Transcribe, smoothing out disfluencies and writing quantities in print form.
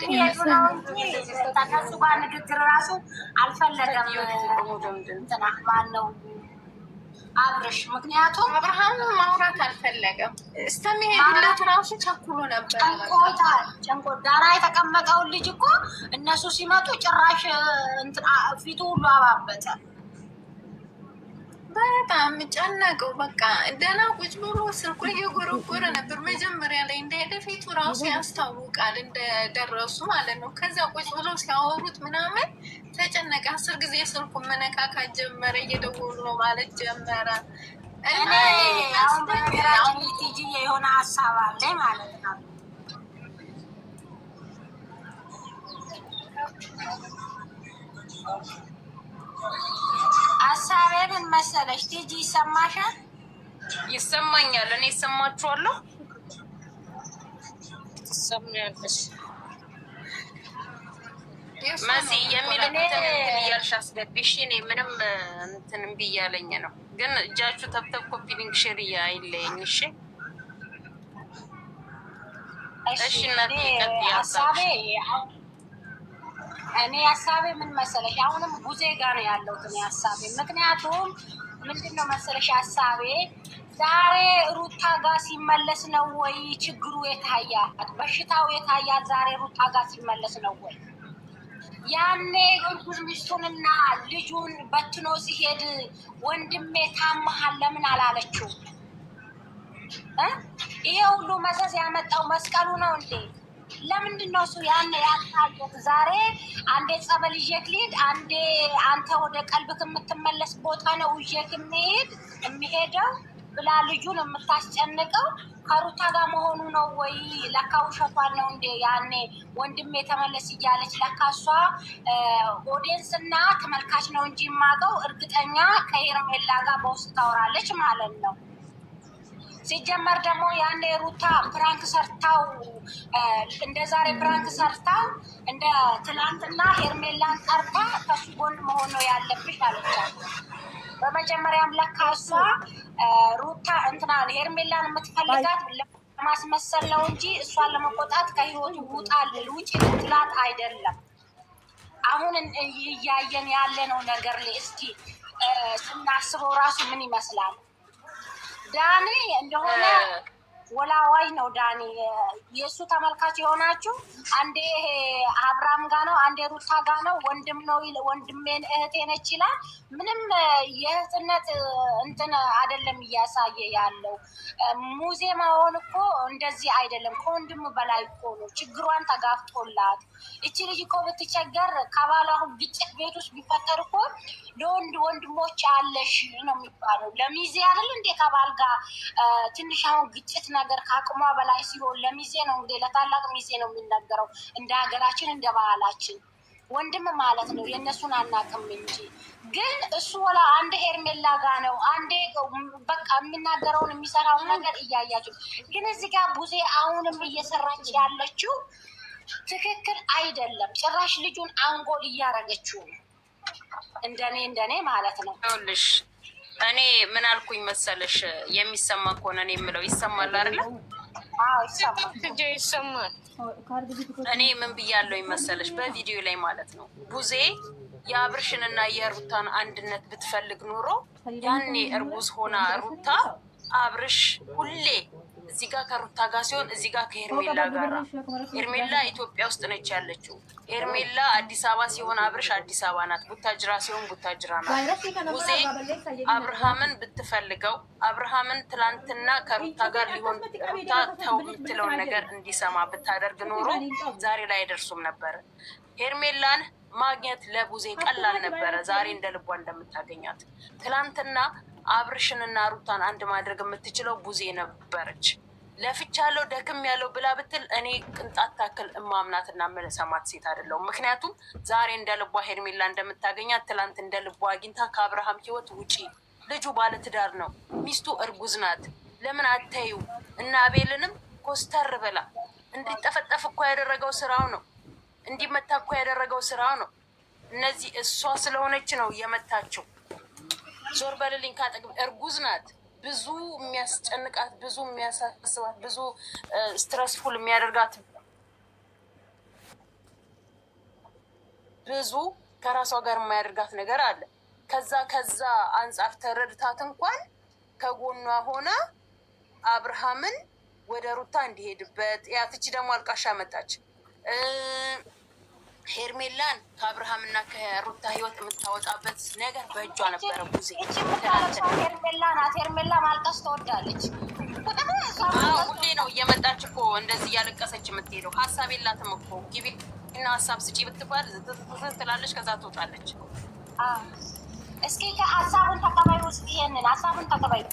ነው እንጂ ተነሱ ጋር ንግግር ራሱ አልፈለገም። እንትና ማነው አብርሽ? ምክንያቱም አብርሃም ማውራት አልፈለገም። እስተሚሄዱለት ራሱ ቸኩሎ ነበር። ጨንቆ ዳራ የተቀመጠውን ልጅ እኮ እነሱ ሲመጡ ጭራሽ ፊቱ ሁሉ አባበጠ። በጣም ጨነቀው። በቃ ደህና ቁጭ ብሎ ስልኩ እየጎረጎረ ነበር። መጀመሪያ ላይ እንደሄደ ፊቱ ራሱ ያስታውቃል እንደደረሱ ማለት ነው። ከዛ ቁጭ ብሎ ሲያወሩት ምናምን ተጨነቀ። 10 ጊዜ ስልኩ መነካካት ጀመረ። እየደወሉ ነው ማለት ጀመረ። አሁን በነገራችን ቲጂ የሆነ ሀሳብ አለኝ ማለት ነው። ሀሳቤ ምን መሰለሽ ቲጂ? ይሰማሻል? ይሰማኛል። እኔ ይሰማችኋለሁ? ትሰማያለሽ? መሲ የሚልበትን እንትን እያልሽ አስገቢ። እሺ እኔ ምንም እንትን እምቢ እያለኝ ነው፣ ግን እጃችሁ ተብተብ ኮፒ ሊንክ ሼር አይለኝ። እሺ እሺ እናቴ እኔ ሀሳቤ ምን መሰለሽ፣ አሁንም ጉዜ ጋር ነው ያለሁት እኔ ሀሳቤ። ምክንያቱም ምንድን ነው መሰለሽ ሀሳቤ ዛሬ ሩታ ጋር ሲመለስ ነው ወይ ችግሩ የታያት በሽታው የታያት ዛሬ ሩታ ጋር ሲመለስ ነው ወይ? ያኔ እርጉዝ ሚስቱንና ልጁን በትኖ ሲሄድ ወንድሜ ታመሃል ለምን አላለችው? ይሄ ሁሉ መዘዝ ያመጣው መስቀሉ ነው እንዴ? ለምንድን ነው እሱ ያን ያታየት? ዛሬ አንዴ ጸበል ይዤክ ልሂድ፣ አንዴ አንተ ወደ ቀልብክ የምትመለስ ቦታ ነው ይዤክ የሚሄደው ብላ ልጁን የምታስጨንቀው ከሩታ ጋር መሆኑ ነው ወይ? ለካ ውሸቷን ነው እንዴ? ያኔ ወንድሜ ተመለስ እያለች ለካ እሷ ኦዲየንስ እና ተመልካች ነው እንጂ የማውቀው እርግጠኛ ከሄርሜላ ጋር በውስጥ ታወራለች ማለት ነው። ሲጀመር ደግሞ ያኔ ሩታ ፕራንክ ሰርታው እንደ ዛሬ ፕራንክ ሰርታው እንደ ትናንትና ሄርሜላን ጠርታ ከሱ ጎን መሆን ነው ያለብሽ አለቻት። በመጀመሪያም ለካ እሷ ሩታ እንትና ሄርሜላን የምትፈልጋት ለማስመሰል ነው እንጂ እሷን ለመቆጣት ከህይወቱ ውጭ ልትላት አይደለም። አሁን እያየን ያለነው ነገር ላይ እስኪ ስናስበው ራሱ ምን ይመስላል? ዳኒ እንደሆነ ወላዋይ ነው። ዳኒ የእሱ ተመልካች የሆናችሁ አንዴ አብርሃም ጋ ነው፣ አንዴ ሩታ ጋ ነው። ወንድም ነው ወንድሜን እህቴ ነች ይላል። ምንም የእህትነት እንትን አይደለም እያሳየ ያለው። ሙዜ መሆን እኮ እንደዚህ አይደለም፣ ከወንድም በላይ እኮ ነው። ችግሯን ተጋፍጦላት እቺ ልጅ እኮ ብትቸገር ከባሏ ግጭት ቤት ውስጥ ቢፈጠር እኮ ለወንድ ወንድሞች አለሽ ነው የሚባለው። ለሚዜ አይደል እንዴ ከባል ጋር ትንሽ አሁን ግጭት ነገር ከአቅሟ በላይ ሲሆን ለሚዜ ነው እንግዲህ ለታላቅ ሚዜ ነው የሚነገረው። እንደ ሀገራችን እንደ ባህላችን ወንድም ማለት ነው። የእነሱን አናውቅም እንጂ ግን እሱ ወላ አንድ ሄርሜላ ጋ ነው፣ አንዴ በቃ የሚናገረውን የሚሰራውን ነገር እያያችሁ። ግን እዚህ ጋር ቡዜ አሁንም እየሰራች ያለችው ትክክል አይደለም። ጭራሽ ልጁን አንጎል እያረገችው ነው። እንደኔ ማለት ነው። ይኸውልሽ እኔ ምን አልኩኝ መሰለሽ፣ የሚሰማ ከሆነ እኔ የምለው ይሰማል አይደለ? አዎ ይሰማል። እኔ ምን ብያለሁ መሰለሽ በቪዲዮ ላይ ማለት ነው፣ ቡዜ የአብርሽንና የሩታን አንድነት ብትፈልግ ኑሮ ያኔ እርጉዝ ሆና ሩታ አብርሽ ሁሌ እዚህ ጋር ከሩታ ጋር ሲሆን እዚህ ጋር ከሄርሜላ ጋር። ሄርሜላ ኢትዮጵያ ውስጥ ነች ያለችው። ሄርሜላ አዲስ አበባ ሲሆን አብርሽ አዲስ አበባ ናት። ቡታጅራ ሲሆን ቡታጅራ ናት። ቡዜ አብርሃምን ብትፈልገው አብርሃምን ትላንትና ከሩታ ጋር ሊሆን ሩታ ተው የምትለውን ነገር እንዲሰማ ብታደርግ ኖሮ ዛሬ ላይ አይደርሱም ነበር። ሄርሜላን ማግኘት ለቡዜ ቀላል ነበረ፣ ዛሬ እንደ ልቧ እንደምታገኛት። ትላንትና አብርሽንና ሩታን አንድ ማድረግ የምትችለው ቡዜ ነበረች። ለፍቻለው ደክም ያለው ብላ ብትል እኔ ቅንጣት ታክል እማምናትና መለሰማት ሴት አይደለሁም። ምክንያቱም ዛሬ እንደ ልቧ ሄርሜላ እንደምታገኛት ትላንት እንደ ልቧ አግኝታ ከአብርሃም ህይወት ውጪ። ልጁ ባለትዳር ነው፣ ሚስቱ እርጉዝ ናት። ለምን አታዩ? እና አቤልንም ኮስተር ብላ እንዲጠፈጠፍ እኮ ያደረገው ስራው ነው፣ እንዲመታ እኮ ያደረገው ስራው ነው። እነዚህ እሷ ስለሆነች ነው የመታችው። ዞር በልልኝ ካጠግብ። እርጉዝ ናት። ብዙ የሚያስጨንቃት፣ ብዙ የሚያሳስባት፣ ብዙ ስትረስፉል የሚያደርጋት ብዙ ከራሷ ጋር የማያደርጋት ነገር አለ። ከዛ አንጻር ተረድታት እንኳን ከጎኗ ሆና አብርሃምን ወደ ሩታ እንዲሄድበት ያትቺ ደግሞ አልቃሻ መጣች። ሄርሜላን ከአብርሃምና ከሩታ ህይወት የምታወጣበት ነገር በእጇ ነበረ። ቡዜ ሄርሜላ ናት። ሄርሜላ ማልቀስ ትወዳለች። ሁሌ ነው እየመጣች እኮ እንደዚህ እያለቀሰች የምትሄደው። ሀሳብ የላትም እኮ ጊቢ እና ሀሳብ ስጪ ብትባል ትላለች፣ ከዛ ትወጣለች። እስኪ ከሀሳቡን ተቀበሉ። ይሄንን ሀሳቡን ተቀበሉ።